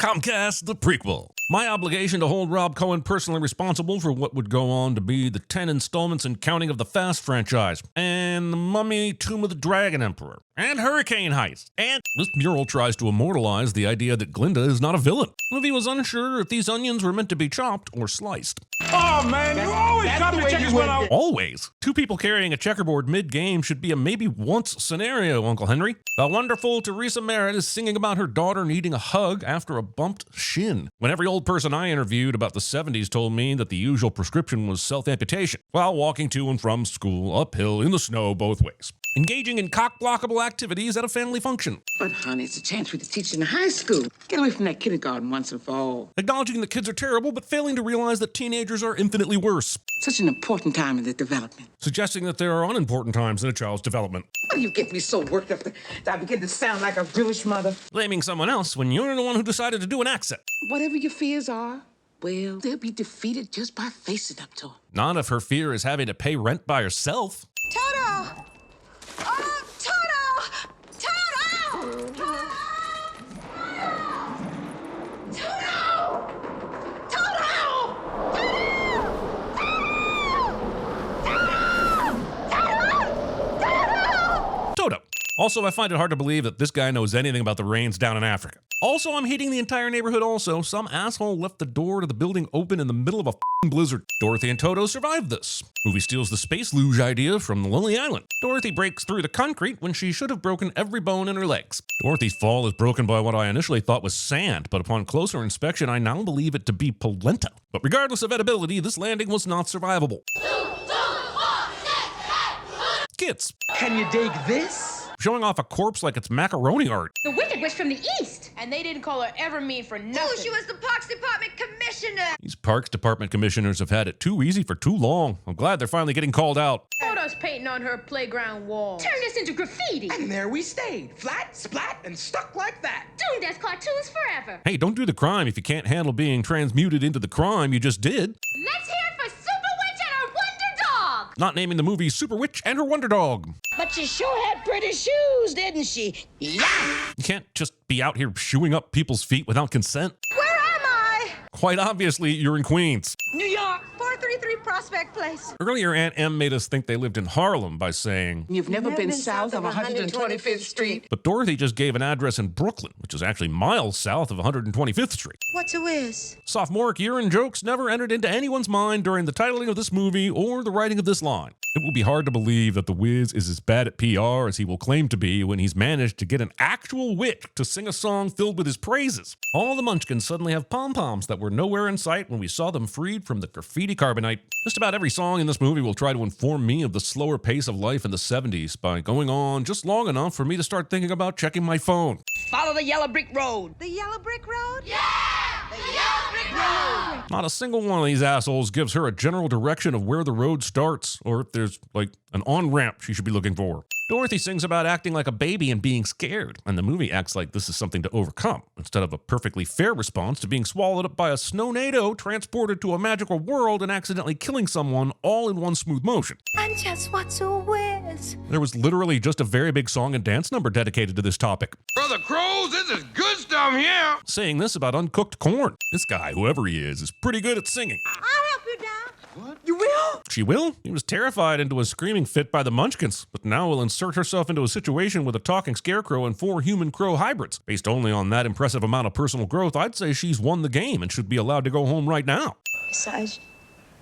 Comcast, the prequel. My obligation to hold Rob Cohen personally responsible for what would go on to be the 10 installments and counting of the Fast franchise, and The Mummy, Tomb of the Dragon Emperor, and Hurricane Heist. And this mural tries to immortalize the idea that Glinda is not a villain. The movie was unsure if these onions were meant to be chopped or sliced. Oh man, you always chop the chickens when I... Always. Two people carrying a checkerboard mid-game should be a maybe-once scenario, Uncle Henry. The wonderful Teresa Merritt is singing about her daughter needing a hug after a bumped shin, when every old person I interviewed about the 70s told me that the usual prescription was self-amputation, while walking to and from school uphill in the snow both ways. Engaging in cock-blockable activities at a family function. But honey, it's a chance for you to teach in the high school. Get away from that kindergarten once and for all. Acknowledging that kids are terrible, but failing to realize that teenagers are infinitely worse. Such an important time in their development. Suggesting that there are unimportant times in a child's development. Why do you get me so worked up that I begin to sound like a Jewish mother? Blaming someone else when you're the one who decided to do an accent. Whatever your fears are, well, they'll be defeated just by facing up to them. Not if her fear is having to pay rent by herself. Toto! Oh, Toto! Toto! Toto! Toto. Also, I find it hard to believe that this guy knows anything about the rains down in Africa. Also, I'm hating the entire neighborhood also. Some asshole left the door to the building open in the middle of a f***ing blizzard. Dorothy and Toto survived this. Movie steals the space luge idea from the Lonely Island. Dorothy breaks through the concrete when she should have broken every bone in her legs. Dorothy's fall is broken by what I initially thought was sand, but upon closer inspection, I now believe it to be polenta. But regardless of edibility, this landing was not survivable. Kids. Can you dig this? Showing off a corpse like it's macaroni art. The Wicked Witch from the East. And they didn't call her ever mean for nothing. Oh, she was the Parks Department Commissioner. These Parks Department commissioners have had it too easy for too long. I'm glad they're finally getting called out. Photos painting on her playground wall. Turn this into graffiti. And there we stayed. Flat, splat, and stuck like that. Doomed as cartoons forever. Hey, don't do the crime if you can't handle being transmuted into the crime you just did. Let's hear it for Super Witch and her Wonder Dog. Not naming the movie Super Witch and Her Wonder Dog. But she sure had pretty shoes, didn't she? Yeah! You can't just be out here shoeing up people's feet without consent. Where am I? Quite obviously, you're in Queens. New York! 433 Prospect Place. Earlier, Aunt Em made us think they lived in Harlem by saying, You've never been south of 125th Street. but Dorothy just gave an address in Brooklyn, which is actually miles south of 125th Street. What's a whiz? Sophomoric urine jokes never entered into anyone's mind during the titling of this movie or the writing of this line. It will be hard to believe that the Wiz is as bad at PR as he will claim to be when he's managed to get an actual witch to sing a song filled with his praises. All the Munchkins suddenly have pom-poms that were nowhere in sight when we saw them freed from the graffiti carbonite. Just about every song in this movie will try to inform me of the slower pace of life in the 70s by going on just long enough for me to start thinking about checking my phone. Follow the yellow brick road. The Yellow Brick Road? Yeah! The yellow brick road! Not a single one of these assholes gives her a general direction of where the road starts, or if there's, like, an on-ramp she should be looking for. Dorothy sings about acting like a baby and being scared, and the movie acts like this is something to overcome, instead of a perfectly fair response to being swallowed up by a snow-nado, transported to a magical world, and accidentally killing someone all in one smooth motion. And just what's a whiz? There was literally just a very big song and dance number dedicated to this topic. Brother Crows, this is good stuff here. Saying this about uncooked corn. This guy, whoever he is pretty good at singing. I'll help you down. What? You will? She will? He was terrified into a screaming fit by the Munchkins, but now will insert herself into a situation with a talking scarecrow and 4 human crow hybrids. Based only on that impressive amount of personal growth, I'd say she's won the game and should be allowed to go home right now. Besides,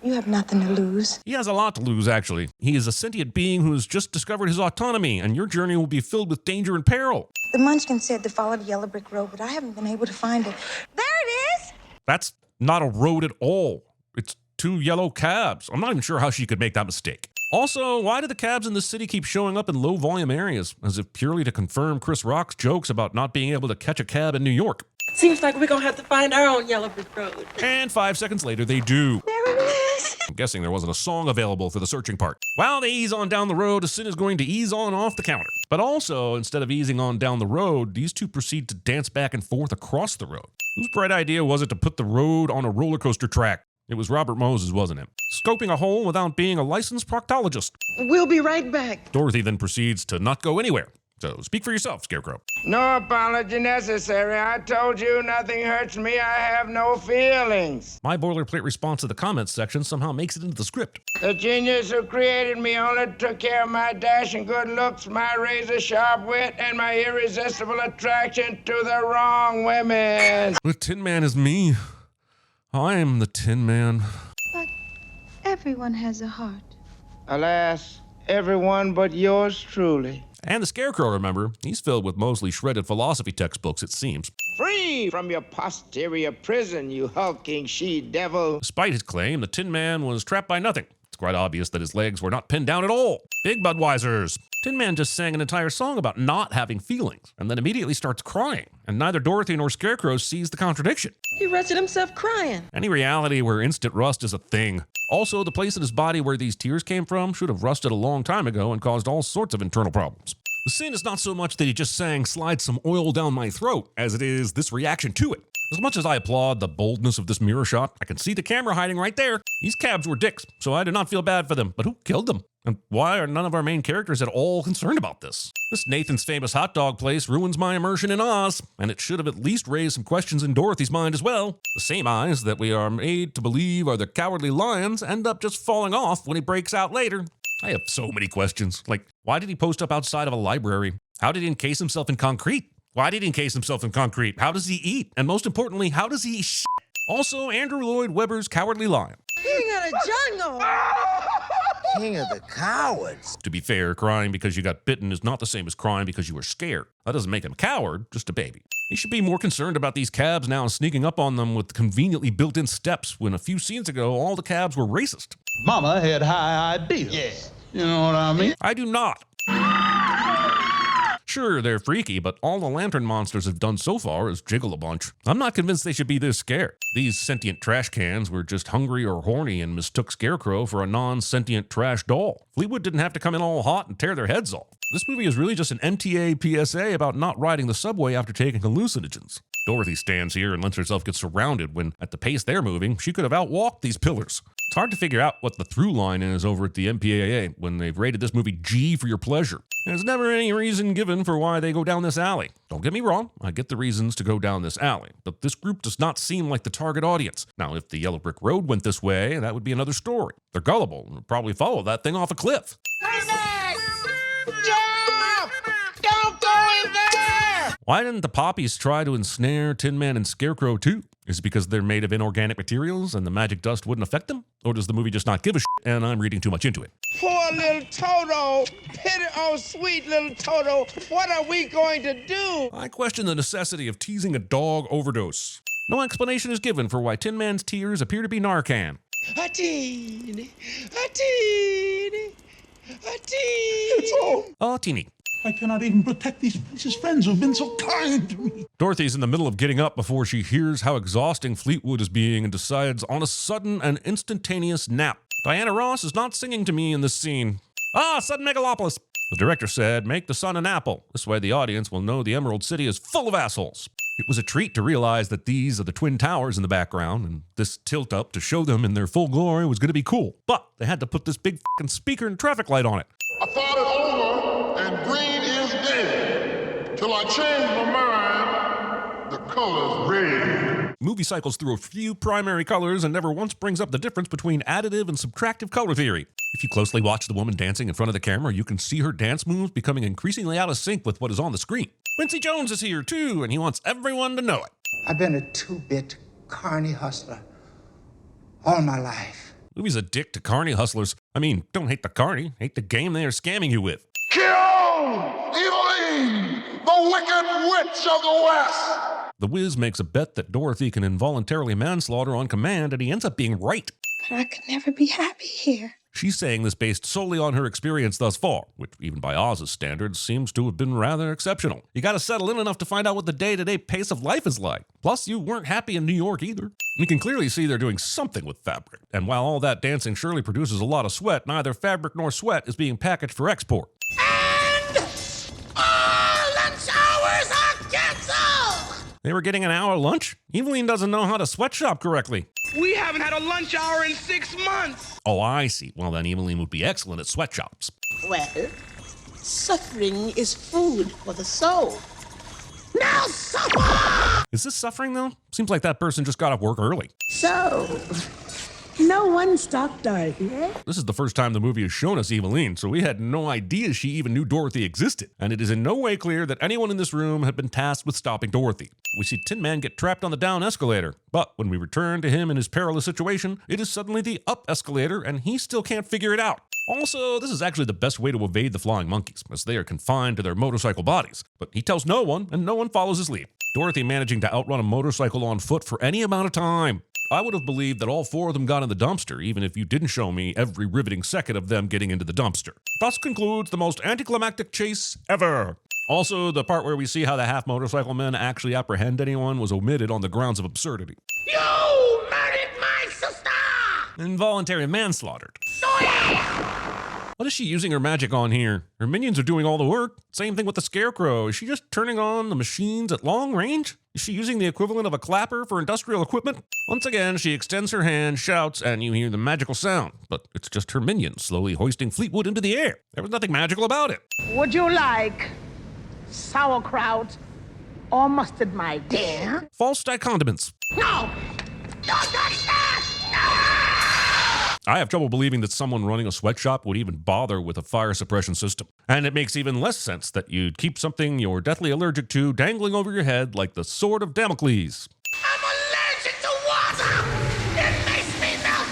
you have nothing to lose. He has a lot to lose, actually. He is a sentient being who has just discovered his autonomy, and your journey will be filled with danger and peril. The Munchkin said to follow the yellow brick road, but I haven't been able to find it. There it is. That's not a road at all. It's 2 yellow cabs. I'm not even sure how she could make that mistake. Also, why do the cabs in this city keep showing up in low-volume areas, as if purely to confirm Chris Rock's jokes about not being able to catch a cab in New York? Seems like we're gonna have to find our own yellow brick road. And 5 seconds later, they do. There it is. I'm guessing there wasn't a song available for the searching part. While they ease on down the road, Sin is going to ease on off the counter. But also, instead of easing on down the road, these two proceed to dance back and forth across the road. Whose bright idea was it to put the road on a roller coaster track? It was Robert Moses, wasn't it? Scoping a hole without being a licensed proctologist. We'll be right back. Dorothy then proceeds to not go anywhere. So speak for yourself, Scarecrow. No apology necessary. I told you nothing hurts me. I have no feelings. My boilerplate response to the comments section somehow makes it into the script. The genius who created me only took care of my dashing good looks, my razor-sharp wit, and my irresistible attraction to the wrong women. The Tin Man is me. I am the Tin Man. But everyone has a heart. Alas, everyone but yours truly. And the Scarecrow, remember, he's filled with mostly shredded philosophy textbooks, it seems. Free from your posterior prison, you hulking she-devil. Despite his claim, the Tin Man was trapped by nothing. It's quite obvious that his legs were not pinned down at all. Big Budweisers. Tin Man just sang an entire song about not having feelings, and then immediately starts crying, and neither Dorothy nor Scarecrow sees the contradiction. He arrested himself crying. Any reality where instant rust is a thing. Also, the place in his body where these tears came from should have rusted a long time ago and caused all sorts of internal problems. The sin is not so much that he just sang "slide some oil down my throat" as it is this reaction to it. As much as I applaud the boldness of this mirror shot, I can see the camera hiding right there. These cabs were dicks, so I do not feel bad for them. But who killed them? And why are none of our main characters at all concerned about this? This Nathan's Famous hot dog place ruins my immersion in Oz, and it should have at least raised some questions in Dorothy's mind as well. The same eyes that we are made to believe are the cowardly lions end up just falling off when he breaks out later. I have so many questions. Like, why did he post up outside of a library? How did he encase himself in concrete? Why did he encase himself in concrete? How does he eat? And most importantly, how does he shit? Also, Andrew Lloyd Webber's Cowardly Lion. King of the jungle. King of the cowards. To be fair, crying because you got bitten is not the same as crying because you were scared. That doesn't make him a coward, just a baby. He should be more concerned about these cabs now sneaking up on them with conveniently built-in steps when a few scenes ago all the cabs were racist. Mama had high ideas. Yeah. You know what I mean? I do not. Sure, they're freaky, but all the lantern monsters have done so far is jiggle a bunch. I'm not convinced they should be this scared. These sentient trash cans were just hungry or horny and mistook Scarecrow for a non-sentient trash doll. Fleetwood didn't have to come in all hot and tear their heads off. This movie is really just an MTA PSA about not riding the subway after taking hallucinogens. Dorothy stands here and lets herself get surrounded when, at the pace they're moving, she could have outwalked these pillars. It's hard to figure out what the through line is over at the MPAA when they've rated this movie G for your pleasure. There's never any reason given for why they go down this alley. Don't get me wrong, I get the reasons to go down this alley, but this group does not seem like the target audience. Now, if the Yellow Brick Road went this way, that would be another story. They're gullible and would probably follow that thing off a cliff. Why didn't the poppies try to ensnare Tin Man and Scarecrow too? Is it because they're made of inorganic materials and the magic dust wouldn't affect them? Or does the movie just not give a shit and I'm reading too much into it? Poor little Toto. Pity, oh sweet little Toto. What are we going to do? I question the necessity of teasing a dog overdose. No explanation is given for why Tin Man's tears appear to be Narcan. A teeny, a teeny, a teeny. It's all. Oh, teeny. I cannot even protect these precious friends who've been so kind to me. Dorothy's in the middle of getting up before she hears how exhausting Fleetwood is being and decides on a sudden and instantaneous nap. Diana Ross is not singing to me in this scene. Sudden megalopolis. The director said, make the sun an apple. This way the audience will know the Emerald City is full of assholes. It was a treat to realize that these are the Twin Towers in the background, and this tilt-up to show them in their full glory was going to be cool. But they had to put this big f***ing speaker and traffic light on it. I thought it over, and green is dead. Till I changed my mind, the color's red. Movie cycles through a few primary colors and never once brings up the difference between additive and subtractive color theory. If you closely watch the woman dancing in front of the camera, you can see her dance moves becoming increasingly out of sync with what is on the screen. Quincy Jones is here too, and he wants everyone to know it. I've been a two-bit carny hustler all my life. Movie's a dick to carny hustlers. I mean, don't hate the carny, hate the game they are scamming you with. Kill Evillene, the wicked witch of the West. The Wiz makes a bet that Dorothy can involuntarily manslaughter on command, and he ends up being right. But I could never be happy here. She's saying this based solely on her experience thus far, which even by Oz's standards seems to have been rather exceptional. You gotta settle in enough to find out what the day-to-day pace of life is like. Plus, you weren't happy in New York either. You can clearly see they're doing something with fabric. And while all that dancing surely produces a lot of sweat, neither fabric nor sweat is being packaged for export. And all lunch hours are canceled. They were getting an hour lunch? Evillene doesn't know how to sweatshop correctly. We haven't had a lunch hour in 6 months. Oh, I see. Well, then Evillene would be excellent at sweatshops. Well, Suffering is food for the soul. Now suffer! Is this suffering, though? Seems like that person just got off work early. So, no one stopped Dorothy, eh? This is the first time the movie has shown us Evillene, so we had no idea she even knew Dorothy existed. And it is in no way clear that anyone in this room had been tasked with stopping Dorothy. We see Tin Man get trapped on the down escalator, but when we return to him in his perilous situation, it is suddenly the up escalator, and he still can't figure it out. Also, this is actually the best way to evade the flying monkeys, as they are confined to their motorcycle bodies. But he tells no one, and no one follows his lead. Dorothy managing to outrun a motorcycle on foot for any amount of time. I would have believed that all four of them got in the dumpster, even if you didn't show me every riveting second of them getting into the dumpster. Thus concludes the most anticlimactic chase ever. Also, the part where we see how the half motorcycle men actually apprehend anyone was omitted on the grounds of absurdity. You murdered my sister! Involuntary manslaughter. What is she using her magic on here? Her minions are doing all the work. Same thing with the Scarecrow. Is she just turning on the machines at long range? Is she using the equivalent of a clapper for industrial equipment? Once again, she extends her hand, shouts, and you hear the magical sound. But it's just her minions slowly hoisting Fleetwood into the air. There was nothing magical about it. Would you like sauerkraut or mustard, my dear? False condiments. No! Don't touch that! I have trouble believing that someone running a sweatshop would even bother with a fire suppression system. And it makes even less sense that you'd keep something you're deathly allergic to dangling over your head like the sword of Damocles. I'm allergic to water! It makes me melt!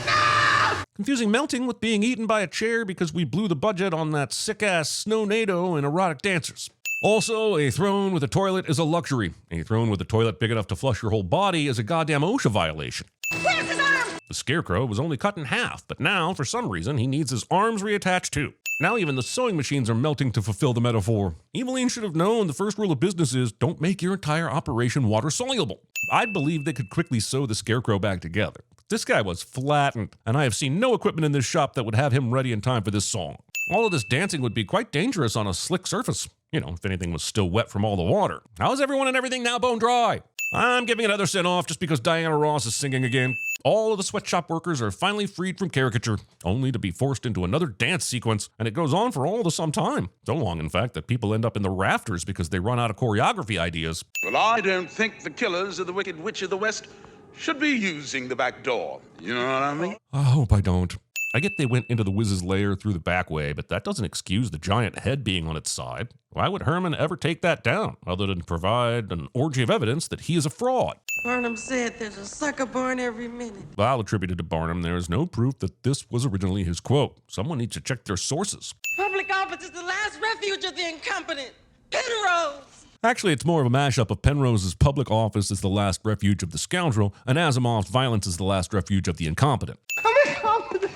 No! Confusing melting with being eaten by a chair because we blew the budget on that sick-ass snow-nado and erotic dancers. Also, a throne with a toilet is a luxury. A throne with a toilet big enough to flush your whole body is a goddamn OSHA violation. Where's his arm? The Scarecrow was only cut in half, but now, for some reason, he needs his arms reattached too. Now even the sewing machines are melting to fulfill the metaphor. Evillene should have known the first rule of business is don't make your entire operation water-soluble. I'd believe they could quickly sew the Scarecrow back together. This guy was flattened, and I have seen no equipment in this shop that would have him ready in time for this song. All of this dancing would be quite dangerous on a slick surface. You know, if anything was still wet from all the water. How's everyone and everything now bone dry? I'm giving another send-off just because Diana Ross is singing again. All of the sweatshop workers are finally freed from caricature, only to be forced into another dance sequence, and it goes on for all the some time. So long, in fact, that people end up in the rafters because they run out of choreography ideas. Well, I don't think the killers of the Wicked Witch of the West should be using the back door. You know what I mean? I hope I don't. I get they went into the Wiz's lair through the back way, but that doesn't excuse the giant head being on its side. Why would Herman ever take that down, other than provide an orgy of evidence that he is a fraud? Barnum said there's a sucker born every minute. While attributed to Barnum, there is no proof that this was originally his quote. Someone needs to check their sources. Public office is the last refuge of the incompetent. Penrose! Actually, it's more of a mashup of Penrose's public office is the last refuge of the scoundrel, and Asimov's violence is the last refuge of the incompetent. I'm incompetent!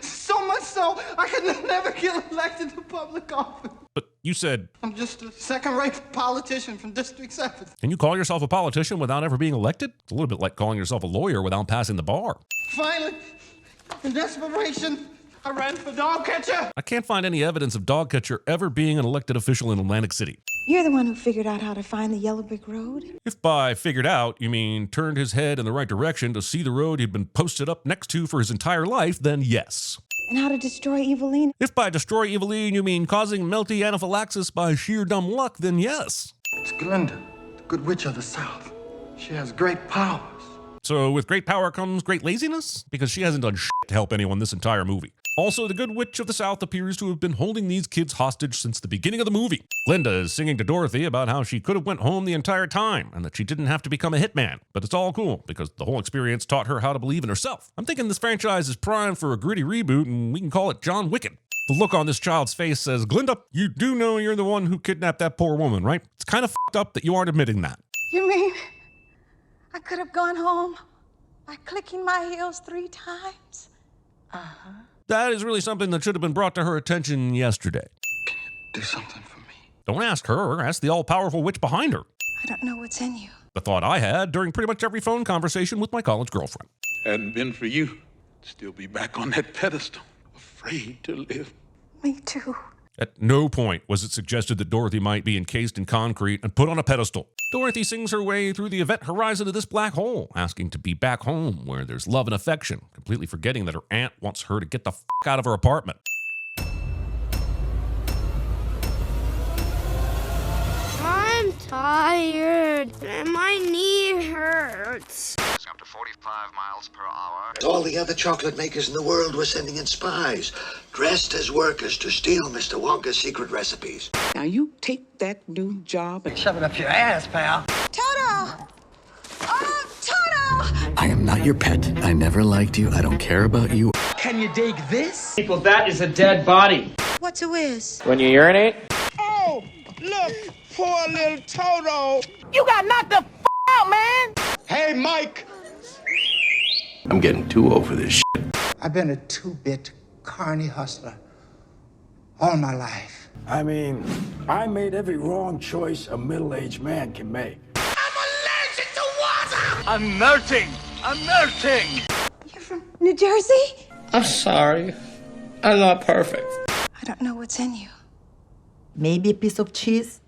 So much so, I could never get elected to public office. But you said... I'm just a second-rate politician from District 7. Can you call yourself a politician without ever being elected? It's a little bit like calling yourself a lawyer without passing the bar. Finally, in desperation, I ran for dog catcher. I can't find any evidence of dog catcher ever being an elected official in Atlantic City. You're the one who figured out how to find the yellow brick road? If by figured out you mean turned his head in the right direction to see the road he'd been posted up next to for his entire life, then yes. And how to destroy Evillene? If by destroy Evillene you mean causing melty anaphylaxis by sheer dumb luck, then yes. It's Glinda, the good witch of the South. She has great powers. So with great power comes great laziness? Because she hasn't done shit to help anyone this entire movie. Also, the good witch of the South appears to have been holding these kids hostage since the beginning of the movie. Glinda is singing to Dorothy about how she could have went home the entire time and that she didn't have to become a hitman. But it's all cool because the whole experience taught her how to believe in herself. I'm thinking this franchise is primed for a gritty reboot and we can call it John Wicked. The look on this child's face says, Glinda, you do know you're the one who kidnapped that poor woman, right? It's kind of fucked up that you aren't admitting that. You mean I could have gone home by clicking my heels 3 times? Uh-huh. That is really something that should have been brought to her attention yesterday. Can you do something for me? Don't ask her, ask the all-powerful witch behind her. I don't know what's in you. The thought I had during pretty much every phone conversation with my college girlfriend. Hadn't been for you, still be back on that pedestal, afraid to live. Me too. At no point was it suggested that Dorothy might be encased in concrete and put on a pedestal. Dorothy sings her way through the event horizon of this black hole, asking to be back home where there's love and affection, completely forgetting that her aunt wants her to get the fuck out of her apartment. tired and my knee hurts. Up to 45 miles per hour. All the other chocolate makers in the world were sending in spies, dressed as workers to steal Mr. Wonka's secret recipes. Now you take that new job and shove it up your ass, pal. Toto! Oh, Toto! I am not your pet. I never liked you. I don't care about you. Can you dig this? People, that is a dead body. What's a whiz? When you urinate? Oh, look, poor little Toto. You got knocked the out, man! Hey, Mike. I'm getting too over this shit. I've been a two-bit carny hustler all my life. I mean, I made every wrong choice a middle-aged man can make. I'm allergic to water! I'm melting! I'm melting! You're from New Jersey? I'm sorry. I'm not perfect. I don't know what's in you. Maybe a piece of cheese?